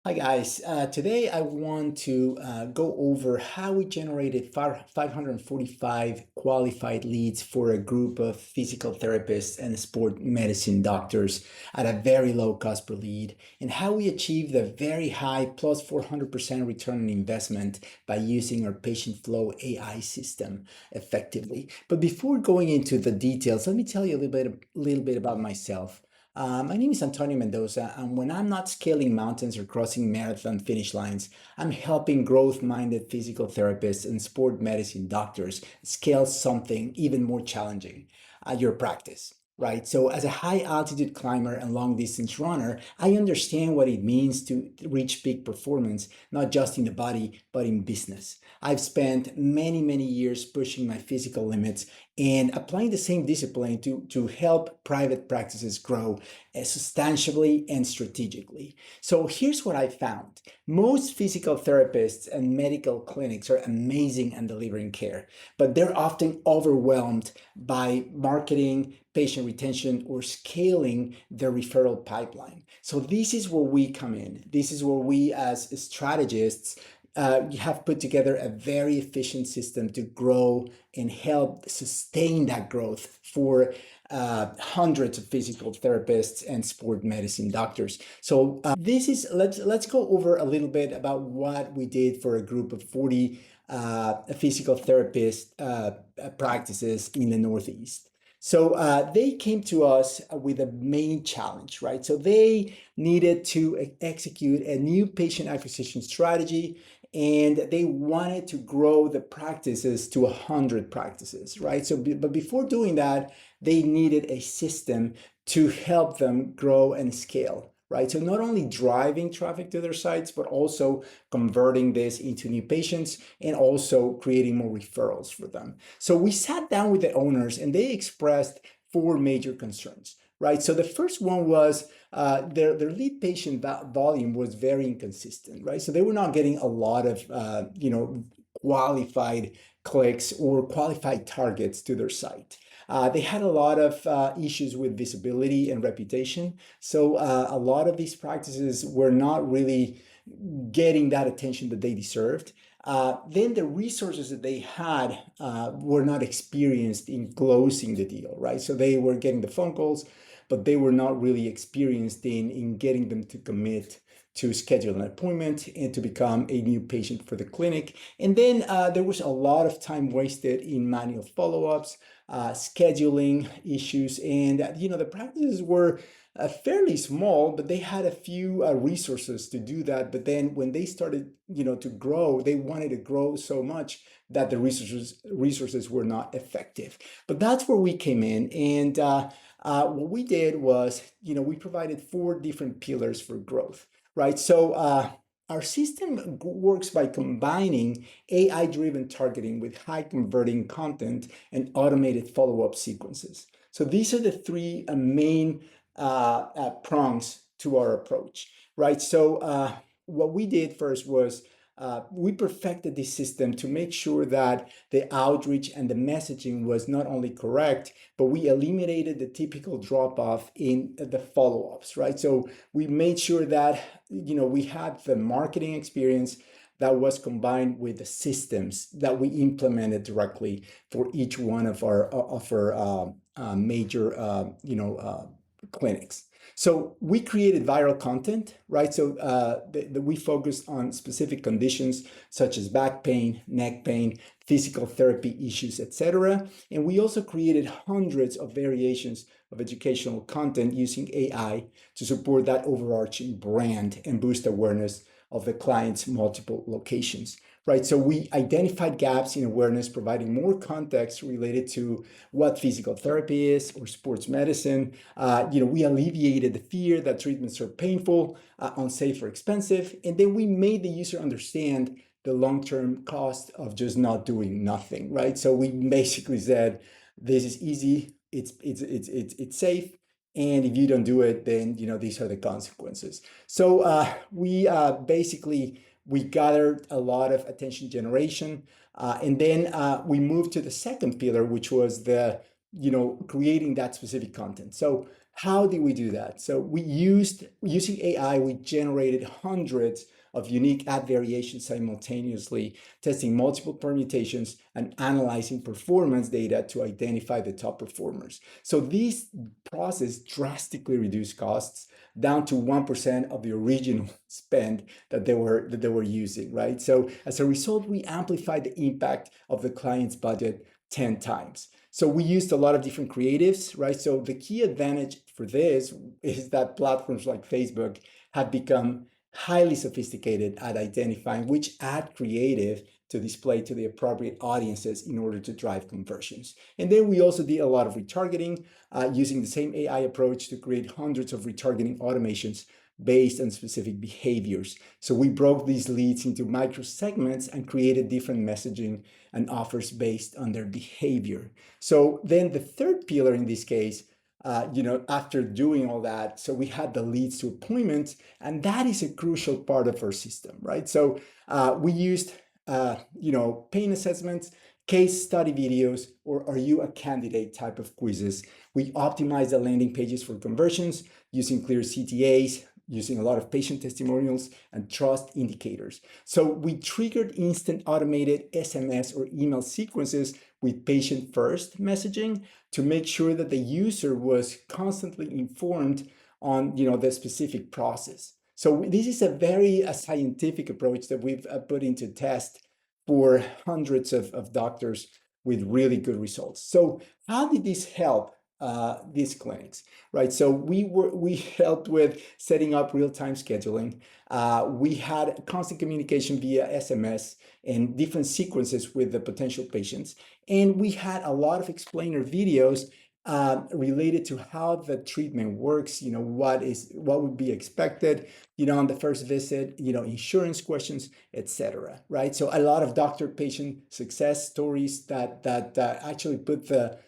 Hi guys, today I want to go over how we generated 545 qualified leads for a group of physical therapists and sport medicine doctors at a very low cost per lead, and how we achieved a very high plus 400% return on investment by using our PatientFlow AI system effectively. But before going into the details, let me tell you a little bit about myself. My name is Antonio Mendoza, and when I'm not scaling mountains or crossing marathon finish lines, I'm helping growth-minded physical therapists and sport medicine doctors scale something even more challenging, your practice. Right. So as a high altitude climber and long distance runner, I understand what it means to reach peak performance, not just in the body, but in business. I've spent many, many years pushing my physical limits and applying the same discipline to help private practices grow substantially and strategically. So here's what I found. Most physical therapists and medical clinics are amazing at delivering care, but they're often overwhelmed by marketing, patient retention, or scaling their referral pipeline. So this is where we come in. This is where we as strategists have put together a very efficient system to grow and help sustain that growth for hundreds of physical therapists and sport medicine doctors. So this is let's go over a little bit about what we did for a group of 40 physical therapist practices in the Northeast. So they came to us with a main challenge, right? So they needed to execute a new patient acquisition strategy, and they wanted to grow the practices to 100 practices, right? So, but before doing that, they needed a system to help them grow and scale, right? So not only driving traffic to their sites, but also converting this into new patients and also creating more referrals for them. So we sat down with the owners and they expressed four major concerns, right? So the first one was their lead patient volume was very inconsistent, right? So they were not getting a lot of, qualified clicks or qualified targets to their site. They had a lot of issues with visibility and reputation. So a lot of these practices were not really getting that attention that they deserved. Then the resources that they had were not experienced in closing the deal, right? So they were getting the phone calls, but they were not really experienced in getting them to commit to schedule an appointment and to become a new patient for the clinic. And then there was a lot of time wasted in manual follow-ups, scheduling issues, and the practices were fairly small, but they had a few resources to do that. But then when they started, to grow, they wanted to grow so much that the resources were not effective. But that's where we came in, and what we did was, we provided four different pillars for growth, right? So our system works by combining AI-driven targeting with high-converting content and automated follow-up sequences. So these are the three main prongs to our approach, right? So what we did first was we perfected this system to make sure that the outreach and the messaging was not only correct, but we eliminated the typical drop-off in the follow-ups, right? So we made sure that, we had the marketing experience that was combined with the systems that we implemented directly for each one of our major, clinics. So we created viral content, right? So we focused on specific conditions such as back pain, neck pain, physical therapy issues, etc. And we also created hundreds of variations of educational content using AI to support that overarching brand and boost awareness of the client's multiple locations, right? So we identified gaps in awareness, providing more context related to what physical therapy is or sports medicine. We alleviated the fear that treatments are painful, unsafe, or expensive, and then we made the user understand the long-term cost of just not doing nothing, right? So we basically said, this is easy, it's safe, and if you don't do it, then these are the consequences. So we gathered a lot of attention generation, and then we moved to the second pillar, which was the creating that specific content. So How did we do that? So using AI, we generated hundreds of unique ad variations simultaneously, testing multiple permutations and analyzing performance data to identify the top performers. So this process drastically reduced costs down to 1% of the original spend that they were using, right? So as a result, we amplified the impact of the client's budget 10 times. So we used a lot of different creatives, right? So the key advantage for this is that platforms like Facebook have become highly sophisticated at identifying which ad creative to display to the appropriate audiences in order to drive conversions. And then we also did a lot of retargeting using the same AI approach to create hundreds of retargeting automations based on specific behaviors. So we broke these leads into micro segments and created different messaging and offers based on their behavior. So then the third pillar in this case, after doing all that, so we had the leads to appointments, and that is a crucial part of our system, right? So we used, pain assessments, case study videos, or are you a candidate type of quizzes. We optimized the landing pages for conversions using clear CTAs, using a lot of patient testimonials and trust indicators. So we triggered instant automated SMS or email sequences with patient first messaging to make sure that the user was constantly informed on the specific process. So this is a very scientific approach that we've put into test for hundreds of doctors with really good results. So how did this help these clinics, right? So we helped with setting up real-time scheduling. We had constant communication via SMS and different sequences with the potential patients. And we had a lot of explainer videos related to how the treatment works, what would be expected, on the first visit, insurance questions, etc. Right? So a lot of doctor-patient success stories that actually put the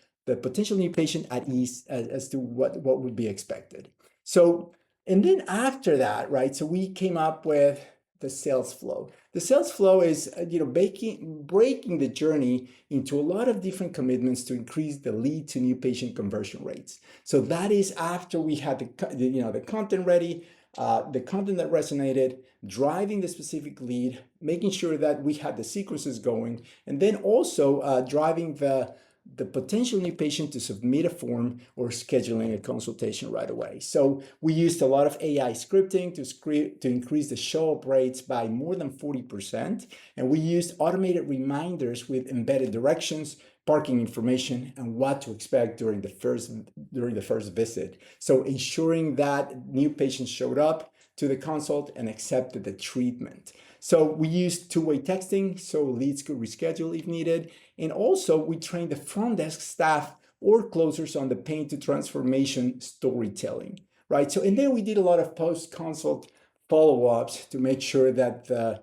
potential new patient at ease as to what would be expected. So, and then after that, right, so we came up with the sales flow. The sales flow is, breaking the journey into a lot of different commitments to increase the lead to new patient conversion rates. So that is after we had the content ready, the content that resonated, driving the specific lead, making sure that we had the sequences going, and then also driving the potential new patient to submit a form or scheduling a consultation right away. So we used a lot of AI scripting to increase the show-up rates by more than 40%. And we used automated reminders with embedded directions, parking information, and what to expect during the first visit. So ensuring that new patients showed up to the consult and accepted the treatment. So we used two-way texting so leads could reschedule if needed. And also we trained the front desk staff or closers on the pain to transformation storytelling, right? So, and then we did a lot of post-consult follow-ups to make sure that the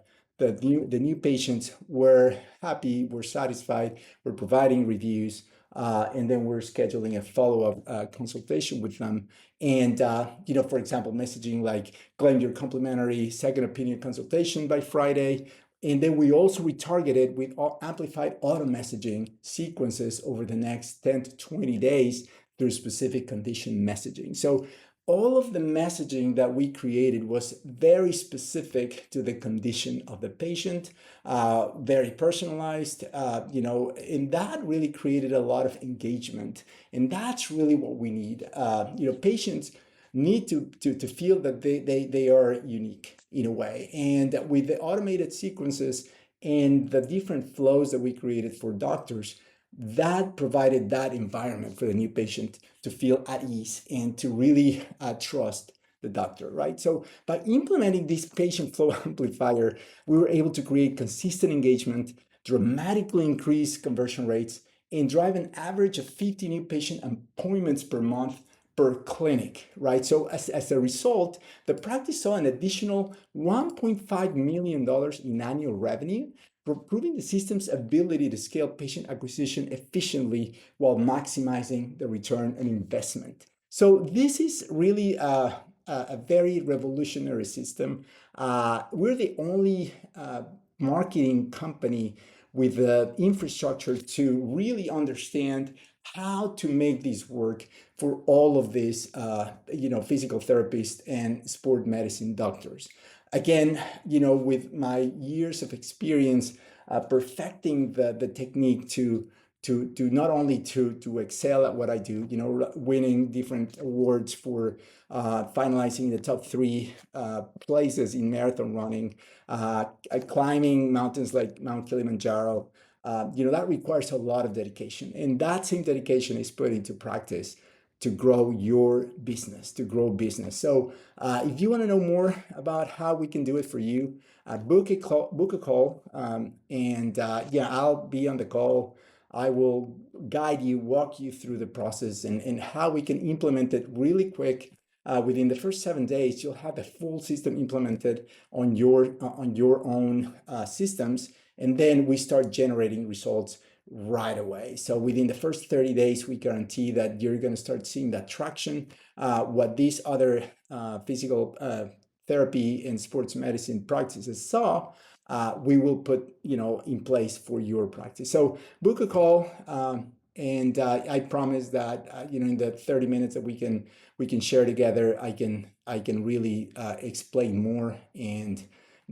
new patients were happy, were satisfied, were providing reviews, and then we're scheduling a follow-up consultation with them. And, for example, messaging like claim your complimentary second opinion consultation by Friday. And then we also retargeted with amplified auto messaging sequences over the next 10 to 20 days through specific condition messaging. So all of the messaging that we created was very specific to the condition of the patient, very personalized, and that really created a lot of engagement. And that's really what we need. Patients need to feel that they are unique in a way. And with the automated sequences and the different flows that we created for doctors, that provided that environment for the new patient to feel at ease and to really trust the doctor, right? So by implementing this patient flow amplifier, we were able to create consistent engagement, dramatically increase conversion rates, and drive an average of 50 new patient appointments per month per clinic, right? So as a result, the practice saw an additional $1.5 million in annual revenue, proving the system's ability to scale patient acquisition efficiently while maximizing the return on investment. So this is really a very revolutionary system. We're the only marketing company with the infrastructure to really understand how to make this work for all of these, physical therapists and sport medicine doctors. Again, with my years of experience perfecting the technique to not only to excel at what I do, winning different awards for finalizing the top three places in marathon running, climbing mountains like Mount Kilimanjaro. That requires a lot of dedication, and that same dedication is put into practice to grow your business, to grow business. So if you want to know more about how we can do it for you, book a call, and yeah, I'll be on the call. I will guide you, walk you through the process and how we can implement it really quick. Within the first 7 days, you'll have the full system implemented on your own systems, and then we start generating results right away. So within the first 30 days, we guarantee that you're going to start seeing that traction. What these other physical therapy and sports medicine practices saw, we will put in place for your practice. So book a call, and I promise that in the 30 minutes that we can share together, I can really explain more and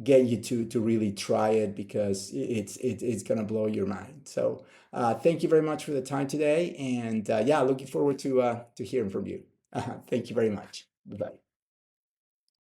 get you to really try it, because it's gonna blow your mind. So thank you very much for the time today, and yeah, looking forward to hearing from you. Thank you very much. Bye.